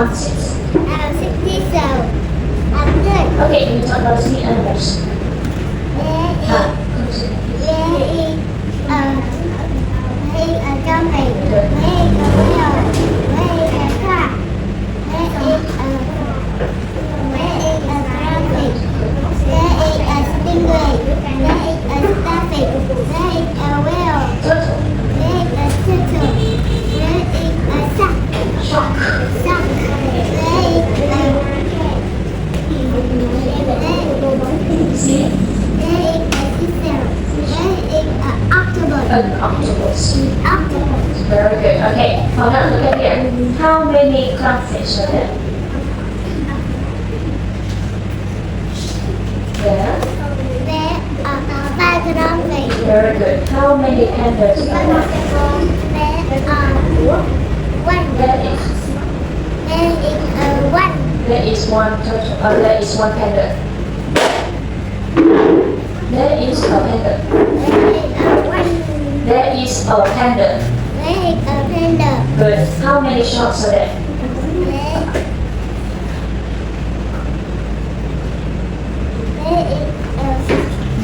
concepts? 67. Good. Okay, can you talk about sea animals? There is a dummy. There is a whale. There is a crab. There is a crayfish. There is a stingray. There is a starfish. There is a whale. Turtle. There is a turtle. There is a shark. Shark. There is Sea. An octopus. Very good. Okay. Now look at here. How many clownfish are there? There. Very good. How many pandas are there? There is one turtle. There is one panda. There is a panda. There is a panda. Good. How many sharks are there?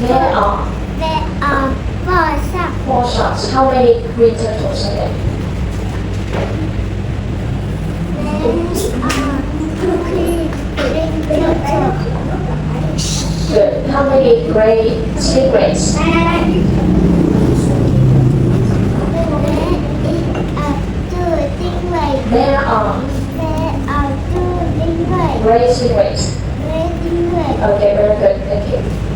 There are 4 sharks. How many green turtles are there? Good. How many gray stingrays? There are gray stingrays. Okay, very good. Thank you.